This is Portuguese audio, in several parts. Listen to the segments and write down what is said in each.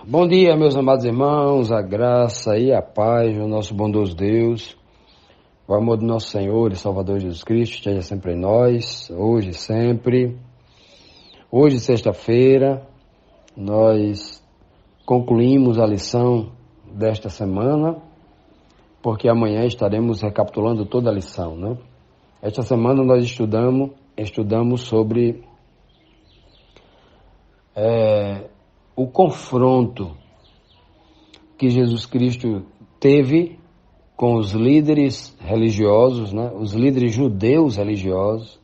Bom dia, meus amados irmãos, a graça e a paz do nosso bondoso Deus, o amor do nosso Senhor e Salvador Jesus Cristo esteja sempre em nós, hoje e sempre. Hoje, sexta-feira, nós concluímos a lição desta semana, porque amanhã estaremos recapitulando toda a lição, né? Esta semana nós estudamos sobre o confronto que Jesus Cristo teve com os líderes religiosos, né? Os líderes judeus religiosos,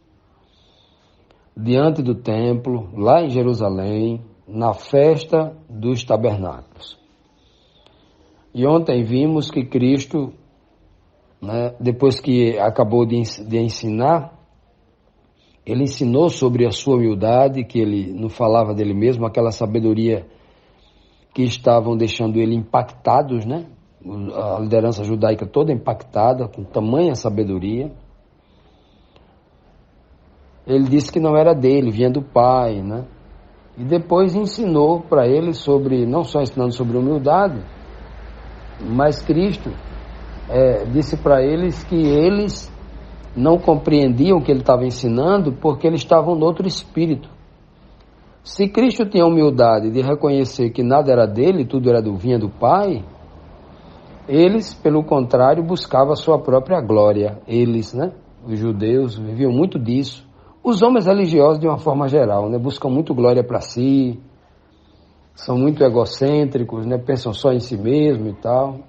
diante do templo, lá em Jerusalém, na festa dos tabernáculos. E ontem vimos que Cristo, né, depois que acabou de ensinar, ele ensinou sobre a sua humildade, que ele não falava dele mesmo, aquela sabedoria que estavam deixando ele impactados, né? A liderança judaica toda impactada, com tamanha sabedoria. Ele disse que não era dele, vinha do Pai, né? E depois ensinou para eles sobre, não só ensinando sobre humildade, mas Cristo disse para eles que eles não compreendiam o que ele estava ensinando porque eles estavam no outro espírito. Se Cristo tinha humildade de reconhecer que nada era dele, tudo vinha do Pai, eles, pelo contrário, buscavam a sua própria glória. Eles, né, os judeus, viviam muito disso. Os homens religiosos, de uma forma geral, né, buscam muito glória para si, são muito egocêntricos, né, pensam só em si mesmo e tal.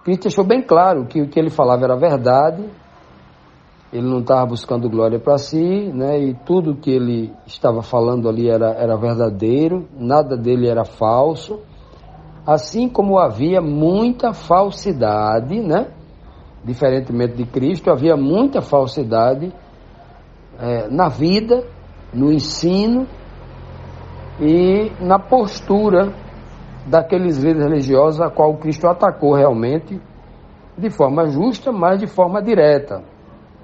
Cristo deixou bem claro que o que ele falava era verdade, ele não estava buscando glória para si, né, e tudo que ele estava falando ali era verdadeiro, nada dele era falso, assim como havia muita falsidade, né, diferentemente de Cristo, havia muita falsidade na vida, no ensino e na postura daqueles líderes religiosos a qual Cristo atacou realmente de forma justa, mas de forma direta,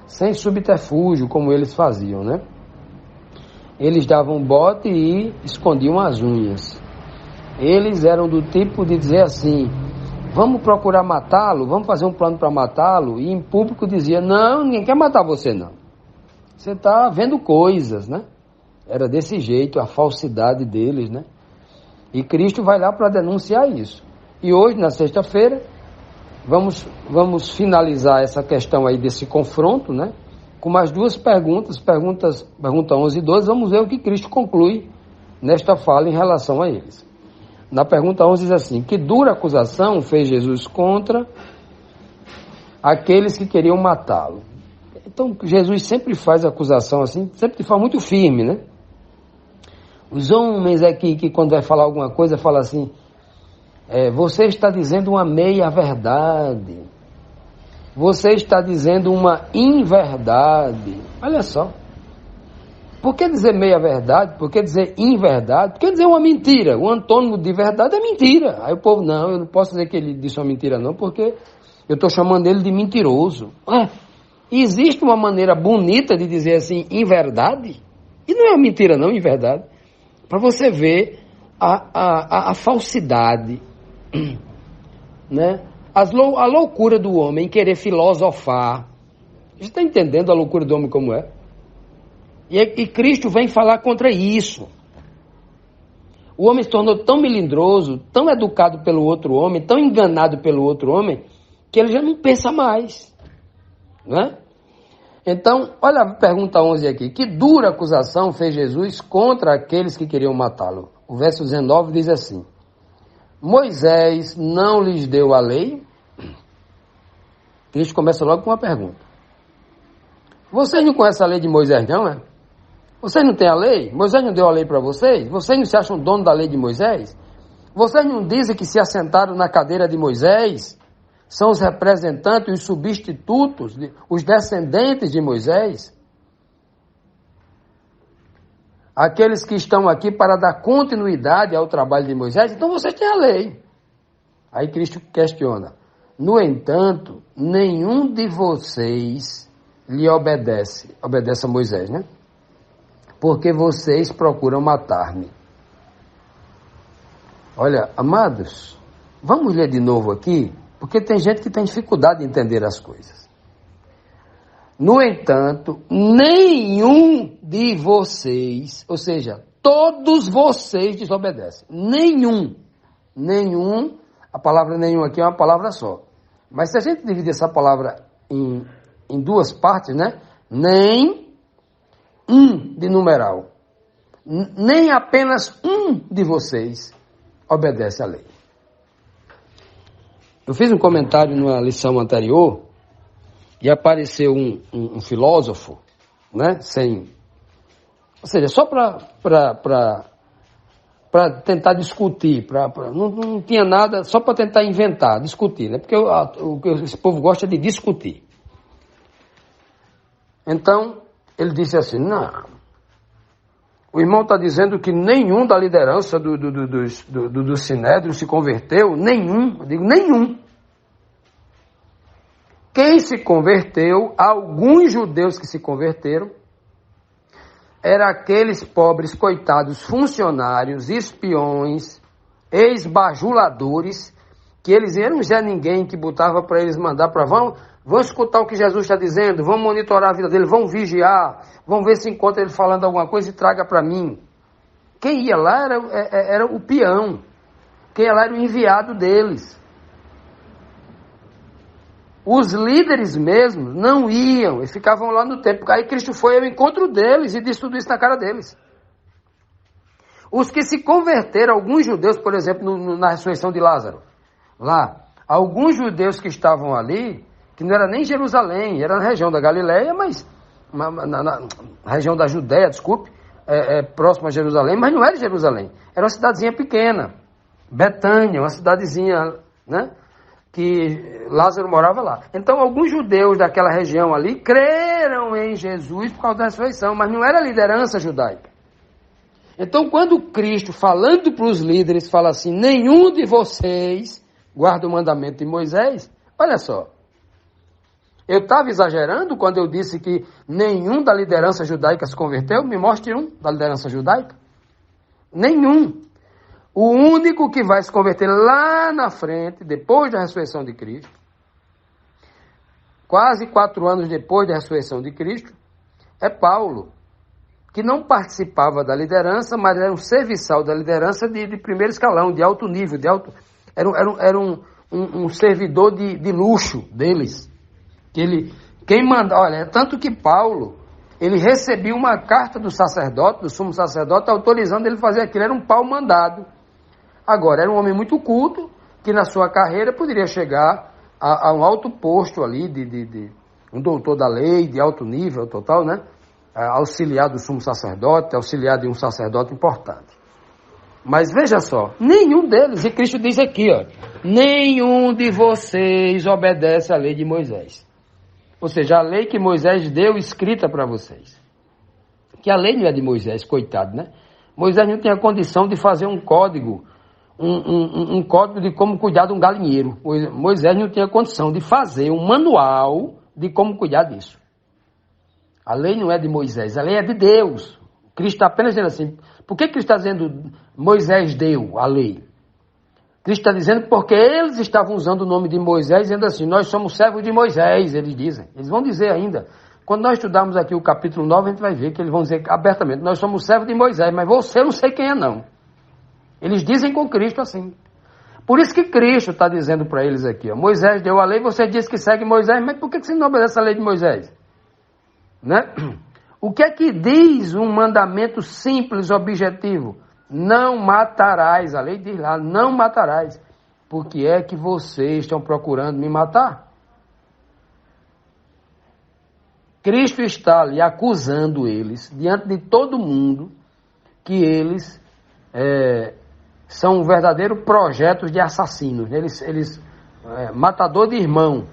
sem subterfúgio, como eles faziam, né? Eles davam bote e escondiam as unhas. Eles eram do tipo de dizer assim: vamos procurar matá-lo, vamos fazer um plano para matá-lo, e em público dizia: não, ninguém quer matar você não. Você está vendo coisas, né? Era desse jeito, a falsidade deles, né? E Cristo vai lá para denunciar isso. E hoje, na sexta-feira, vamos finalizar essa questão aí desse confronto, né? Com mais duas pergunta 11 e 12, vamos ver o que Cristo conclui nesta fala em relação a eles. Na pergunta 11 diz assim: que dura acusação fez Jesus contra aqueles que queriam matá-lo? Então, Jesus sempre faz acusação assim, sempre de forma muito firme, né? Os homens aqui que quando vai falar alguma coisa, fala assim: você está dizendo uma meia-verdade, você está dizendo uma inverdade. Olha só, por que dizer meia-verdade? Por que dizer inverdade? Por que dizer uma mentira? O antônimo de verdade é mentira. Aí o povo: não, eu não posso dizer que ele disse uma mentira não, porque eu estou chamando ele de mentiroso. Existe uma maneira bonita de dizer assim, inverdade? E não é uma mentira não, inverdade. Para você ver a falsidade, né? A loucura do homem em querer filosofar. Você está entendendo a loucura do homem como é? E Cristo vem falar contra isso. O homem se tornou tão melindroso, tão educado pelo outro homem, tão enganado pelo outro homem, que ele já não pensa mais, né? Então, olha a pergunta 11 aqui: que dura acusação fez Jesus contra aqueles que queriam matá-lo? O verso 19 diz assim: Moisés não lhes deu a lei? Cristo começa logo com uma pergunta. Vocês não conhecem a lei de Moisés não, né? Vocês não têm a lei? Moisés não deu a lei para vocês? Vocês não se acham dono da lei de Moisés? Vocês não dizem que se assentaram na cadeira de Moisés? São os representantes, os substitutos, os descendentes de Moisés? Aqueles que estão aqui para dar continuidade ao trabalho de Moisés? Então vocês têm a lei. Aí Cristo questiona: no entanto, nenhum de vocês lhe obedece a Moisés, né? Porque vocês procuram matar-me. Olha, amados, vamos ler de novo aqui, porque tem gente que tem dificuldade de entender as coisas. No entanto, nenhum de vocês, ou seja, todos vocês desobedecem. Nenhum, a palavra nenhum aqui é uma palavra só. Mas se a gente dividir essa palavra em duas partes, né? Nem de numeral. Nem apenas um de vocês obedece à lei. Eu fiz um comentário numa lição anterior e apareceu um filósofo, né? Ou seja, só para tentar discutir, não tinha nada, só para tentar inventar, discutir, né? Porque esse povo gosta de discutir. Então, ele disse assim, não, o irmão está dizendo que nenhum da liderança do Sinédrio se converteu, nenhum, eu digo nenhum. Quem se converteu, alguns judeus que se converteram, eram aqueles pobres, coitados, funcionários, espiões, ex-bajuladores, que eles eram Zé Ninguém, que botava para eles mandar para vão escutar o que Jesus está dizendo, vão monitorar a vida dele, vão vigiar, vão ver se encontra ele falando alguma coisa e traga para mim. Quem ia lá era o peão, quem ia lá era o enviado deles. Os líderes mesmos não iam, eles ficavam lá no templo. Aí Cristo foi ao encontro deles e disse tudo isso na cara deles. Os que se converteram, alguns judeus, por exemplo, na ressurreição de Lázaro, lá, alguns judeus que estavam ali, que não era nem Jerusalém, era na região da Galileia, mas na região da Judéia, desculpe, próximo a Jerusalém, mas não era Jerusalém, era uma cidadezinha pequena, Betânia, uma cidadezinha, né? Que Lázaro morava lá. Então, alguns judeus daquela região ali creram em Jesus por causa da ressurreição, mas não era a liderança judaica. Então, quando Cristo, falando para os líderes, fala assim, nenhum de vocês guarda o mandamento de Moisés, olha só, eu estava exagerando quando eu disse que nenhum da liderança judaica se converteu? Me mostre um da liderança judaica. Nenhum. O único que vai se converter lá na frente, depois da ressurreição de Cristo, quase 4 anos depois da ressurreição de Cristo, é Paulo, que não participava da liderança, mas era um serviçal da liderança de primeiro escalão, de alto nível, era um servidor de luxo deles. Quem manda, olha, tanto que Paulo, ele recebia uma carta do sacerdote, do sumo sacerdote, autorizando ele a fazer aquilo, era um pau mandado. Agora, era um homem muito culto, que na sua carreira poderia chegar a um alto posto ali, de um doutor da lei, de alto nível total, né? Auxiliar do sumo sacerdote, auxiliar de um sacerdote importante. Mas veja só, nenhum deles, e Cristo diz aqui, ó, nenhum de vocês obedece à lei de Moisés. Ou seja, a lei que Moisés deu escrita para vocês. Que a lei não é de Moisés, coitado, né? Moisés não tinha condição de fazer um código, um código de como cuidar de um galinheiro. Moisés não tinha condição de fazer um manual de como cuidar disso. A lei não é de Moisés, a lei é de Deus. Cristo está apenas dizendo assim, por que Cristo está dizendo Moisés deu a lei? Cristo está dizendo porque eles estavam usando o nome de Moisés, dizendo assim, nós somos servos de Moisés, eles dizem. Eles vão dizer ainda. Quando nós estudarmos aqui o capítulo 9, a gente vai ver que eles vão dizer abertamente, nós somos servos de Moisés, mas você não sei quem é não. Eles dizem com Cristo assim. Por isso que Cristo está dizendo para eles aqui, ó, Moisés deu a lei, você diz que segue Moisés, mas por que você não obedece a lei de Moisés? Né? O que é que diz um mandamento simples, objetivo? Não matarás, a lei diz lá, não matarás. Por que é que vocês estão procurando me matar? Cristo está ali acusando eles, diante de todo mundo, que eles são um verdadeiro projeto de assassinos. Eles matador de irmão,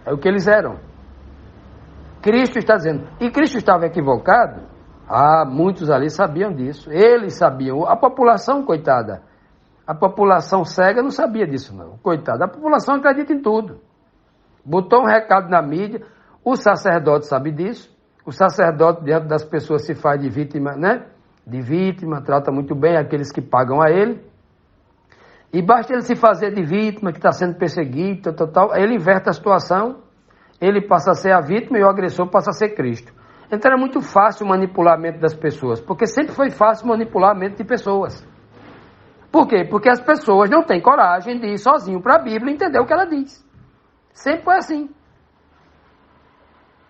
é o que eles eram. Cristo está dizendo, e Cristo estava equivocado? Muitos ali sabiam disso, eles sabiam, a população, coitada, a população cega não sabia disso não, coitada, a população acredita em tudo, botou um recado na mídia, o sacerdote sabe disso, o sacerdote diante das pessoas se faz de vítima, né, de vítima, trata muito bem aqueles que pagam a ele, E basta ele se fazer de vítima, que está sendo perseguido, tal, aí ele inverte a situação, ele passa a ser a vítima e o agressor passa a ser Cristo. Então era muito fácil manipular a mente das pessoas, porque sempre foi fácil manipular a mente de pessoas. Por quê? Porque as pessoas não têm coragem de ir sozinho para a Bíblia e entender o que ela diz. Sempre foi assim.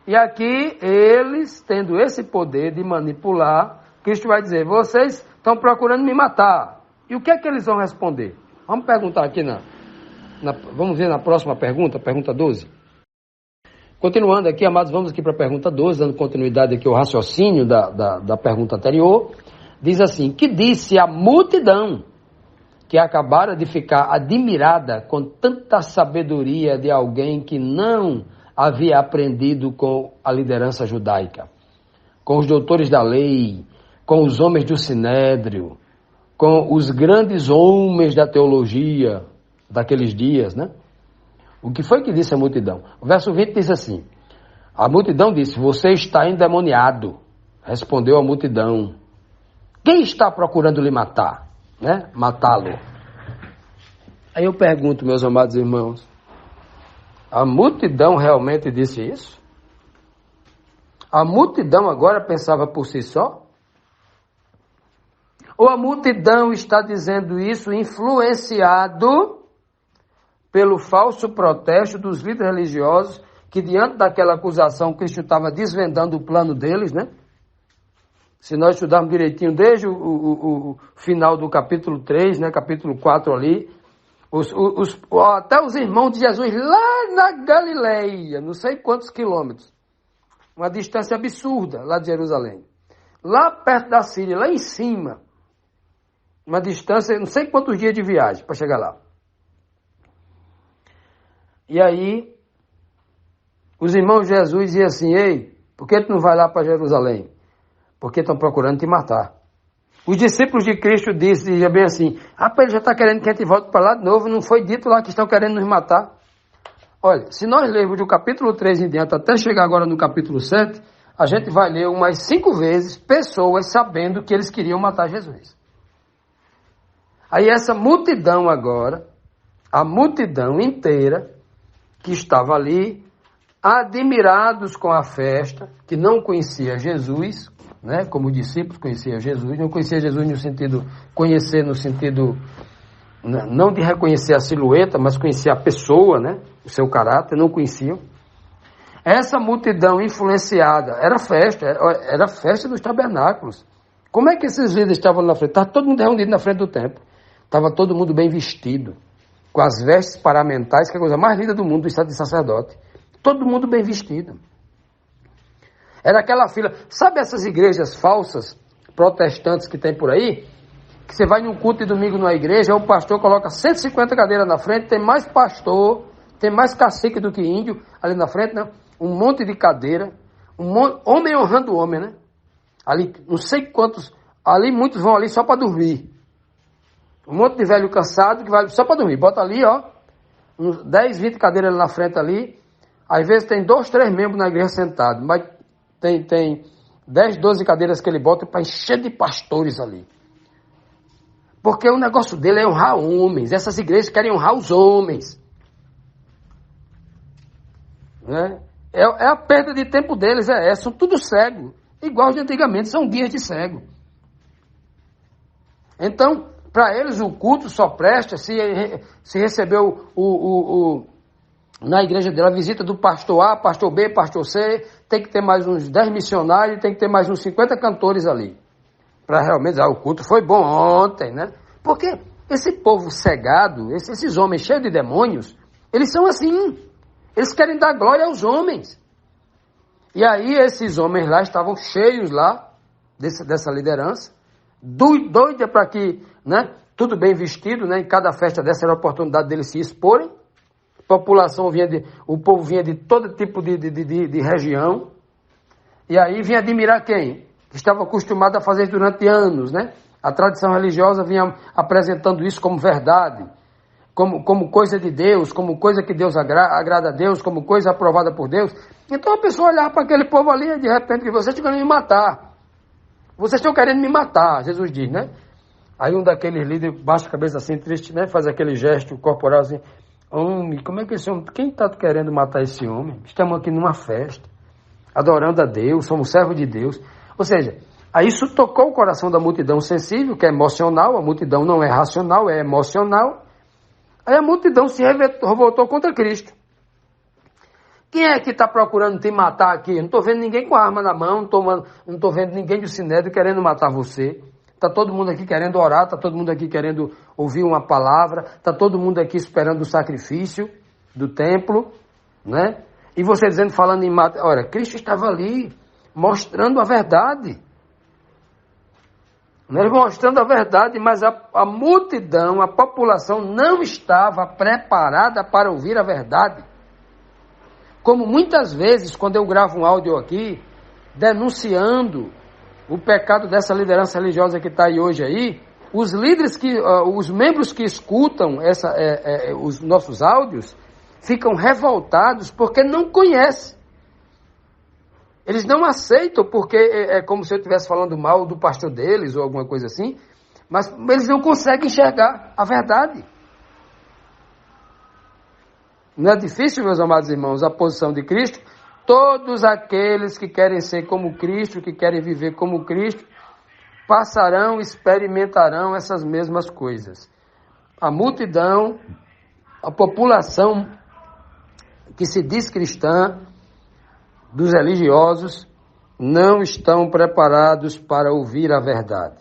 E aqui, eles, tendo esse poder de manipular, Cristo vai dizer, vocês estão procurando me matar. E o que é que eles vão responder? Vamos perguntar aqui, vamos ver na próxima pergunta, pergunta 12. Continuando aqui, amados, vamos aqui para a pergunta 12, dando continuidade aqui ao raciocínio da pergunta anterior. Diz assim, que disse a multidão que acabara de ficar admirada com tanta sabedoria de alguém que não havia aprendido com a liderança judaica, com os doutores da lei, com os homens do sinédrio, com os grandes homens da teologia daqueles dias, né? O que foi que disse a multidão? O verso 20 diz assim, a multidão disse, você está endemoniado. Respondeu a multidão, quem está procurando lhe matar? Né? Matá-lo. Aí eu pergunto, meus amados irmãos, a multidão realmente disse isso? A multidão agora pensava por si só? Ou a multidão está dizendo isso influenciado pelo falso protesto dos líderes religiosos, que diante daquela acusação, Cristo estava desvendando o plano deles, né? Se nós estudarmos direitinho, desde o final do capítulo 3, né, capítulo 4 ali, até os irmãos de Jesus lá na Galileia, não sei quantos quilômetros, uma distância absurda lá de Jerusalém, lá perto da Síria, lá em cima, uma distância, não sei quantos dias de viagem para chegar lá. E aí, os irmãos de Jesus diziam assim, ei, por que tu não vai lá para Jerusalém? Porque estão procurando te matar. Os discípulos de Cristo diziam bem assim, rapaz, ele já está querendo que a gente volte para lá de novo, não foi dito lá que estão querendo nos matar? Olha, se nós lermos do capítulo 3 em diante, até chegar agora no capítulo 7, a gente vai ler umas 5 vezes pessoas sabendo que eles queriam matar Jesus. Aí essa multidão agora, a multidão inteira, que estava ali, admirados com a festa, que não conhecia Jesus, né, como os discípulos conheciam Jesus, não conhecia Jesus no sentido, conhecer no sentido, não de reconhecer a silhueta, mas conhecer a pessoa, né, o seu caráter, não conheciam. Essa multidão influenciada, era festa dos tabernáculos. Como é que esses líderes estavam na frente? Estava todo mundo reunido na frente do templo, estava todo mundo bem vestido, com as vestes paramentais, que é a coisa mais linda do mundo, do estado de sacerdote. Todo mundo bem vestido. Era aquela fila. Sabe essas igrejas falsas, protestantes que tem por aí? Que você vai num culto de domingo numa igreja, o pastor coloca 150 cadeiras na frente, tem mais pastor, tem mais cacique do que índio ali na frente, né? Um monte de cadeira, homem honrando homem, né? Ali, não sei quantos, ali muitos vão ali só para dormir. Um monte de velho cansado que vai só para dormir. Bota ali, ó, uns 10, 20 cadeiras ali na frente ali. Às vezes tem 2, 3 membros na igreja sentados, mas tem 10, 12 cadeiras que ele bota para encher de pastores ali. Porque o negócio dele é honrar homens. Essas igrejas querem honrar os homens. Né? É a perda de tempo deles, são tudo cego. Igual de antigamente, são guias de cego. Então, para eles o culto só presta se recebeu na igreja dele a visita do pastor A, pastor B, pastor C, tem que ter mais uns 10 missionários, tem que ter mais uns 50 cantores ali. Para realmente dizer, o culto foi bom ontem, né? Porque esse povo cegado, esses homens cheios de demônios, eles são assim. Eles querem dar glória aos homens. E aí esses homens lá estavam cheios lá dessa liderança, doida para que, né, tudo bem vestido, né, em cada festa dessa era a oportunidade deles se exporem. A população o povo vinha de todo tipo de região, e aí vinha admirar quem? Que estava acostumado a fazer isso durante anos, né? A tradição religiosa vinha apresentando isso como verdade, como coisa de Deus, como coisa que Deus agrada a Deus, como coisa aprovada por Deus. Então a pessoa olhava para aquele povo ali e de repente, vocês estão querendo me matar. Vocês estão querendo me matar, Jesus diz, né? Aí um daqueles líderes baixa a cabeça assim, triste, né? Faz aquele gesto corporal assim. Homem, como é que esse homem... Quem está querendo matar esse homem? Estamos aqui numa festa, adorando a Deus, somos servos de Deus. Ou seja, aí isso tocou o coração da multidão sensível, que é emocional. A multidão não é racional, é emocional. Aí a multidão se revoltou contra Cristo. Quem é que está procurando te matar aqui? Não estou vendo ninguém com arma na mão, não estou vendo ninguém do Sinédrio querendo matar você. Está todo mundo aqui querendo orar, está todo mundo aqui querendo ouvir uma palavra, está todo mundo aqui esperando o sacrifício do templo, né? E você dizendo, falando em matar... Olha, Cristo estava ali mostrando a verdade. Né? Mostrando a verdade, mas a multidão, a população não estava preparada para ouvir a verdade. Como muitas vezes, quando eu gravo um áudio aqui, denunciando o pecado dessa liderança religiosa que está aí hoje aí, os líderes os membros que escutam os nossos áudios, ficam revoltados porque não conhecem. Eles não aceitam porque é como se eu estivesse falando mal do pastor deles ou alguma coisa assim, mas eles não conseguem enxergar a verdade. Não é difícil, meus amados irmãos, a posição de Cristo? Todos aqueles que querem ser como Cristo, que querem viver como Cristo, passarão, experimentarão essas mesmas coisas. A multidão, a população que se diz cristã, dos religiosos, não estão preparados para ouvir a verdade.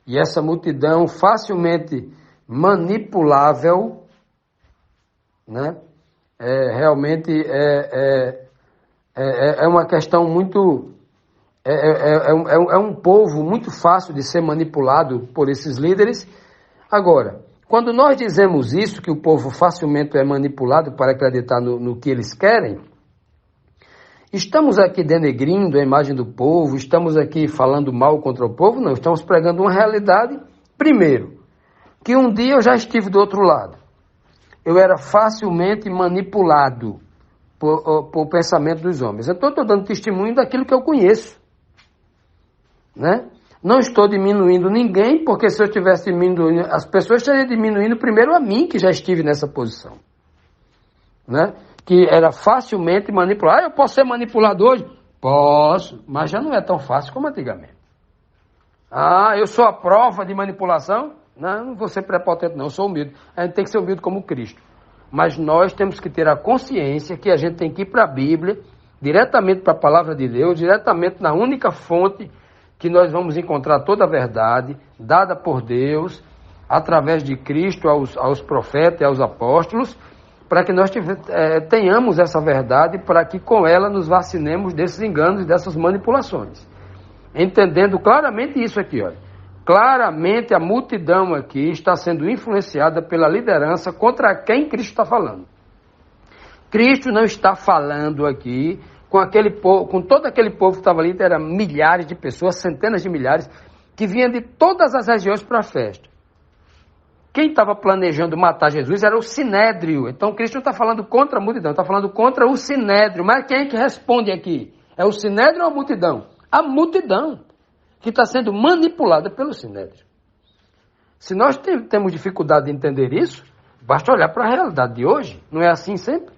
E essa multidão facilmente manipulável, né? Realmente é uma questão muito... É um povo muito fácil de ser manipulado por esses líderes. Agora, quando nós dizemos isso, que o povo facilmente é manipulado para acreditar no que eles querem, estamos aqui denegrindo a imagem do povo, estamos aqui falando mal contra o povo? Não, estamos pregando uma realidade. Primeiro, que um dia eu já estive do outro lado. Eu era facilmente manipulado por pensamento dos homens. Eu estou dando testemunho daquilo que eu conheço, né? Não estou diminuindo ninguém, porque se eu estivesse diminuindo, as pessoas estariam diminuindo primeiro a mim, que já estive nessa posição, né? Que era facilmente manipulado. Eu posso ser manipulado hoje? Posso, mas já não é tão fácil como antigamente. Eu sou a prova de manipulação? Não vou ser prepotente não, eu sou humilde. A gente tem que ser humilde como Cristo. Mas nós temos que ter a consciência que a gente tem que ir para a Bíblia, diretamente para a palavra de Deus, diretamente na única fonte que nós vamos encontrar toda a verdade, dada por Deus, através de Cristo aos profetas e aos apóstolos, para que nós tenhamos essa verdade, para que com ela nos vacinemos desses enganos e dessas manipulações. Entendendo claramente isso aqui, olha. Claramente a multidão aqui está sendo influenciada pela liderança contra quem Cristo está falando. Cristo não está falando aqui com aquele povo, com todo aquele povo que estava ali, eram milhares de pessoas, centenas de milhares, que vinham de todas as regiões para a festa. Quem estava planejando matar Jesus era o Sinédrio. Então Cristo não está falando contra a multidão, está falando contra o Sinédrio. Mas quem é que responde aqui? É o Sinédrio ou a multidão? A multidão, que está sendo manipulada pelo Sinédrio. Se nós temos dificuldade de entender isso, basta olhar para a realidade de hoje. Não é assim sempre?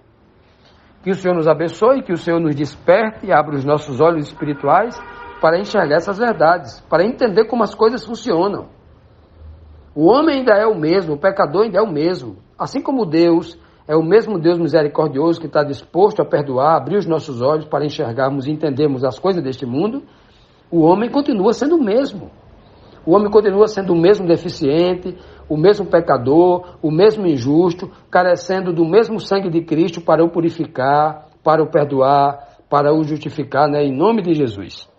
Que o Senhor nos abençoe, que o Senhor nos desperte e abra os nossos olhos espirituais para enxergar essas verdades, para entender como as coisas funcionam. O homem ainda é o mesmo, o pecador ainda é o mesmo. Assim como Deus é o mesmo Deus misericordioso que está disposto a perdoar, abrir os nossos olhos para enxergarmos e entendermos as coisas deste mundo, o homem continua sendo o mesmo. O homem continua sendo o mesmo deficiente, o mesmo pecador, o mesmo injusto, carecendo do mesmo sangue de Cristo para o purificar, para o perdoar, para o justificar, né, em nome de Jesus.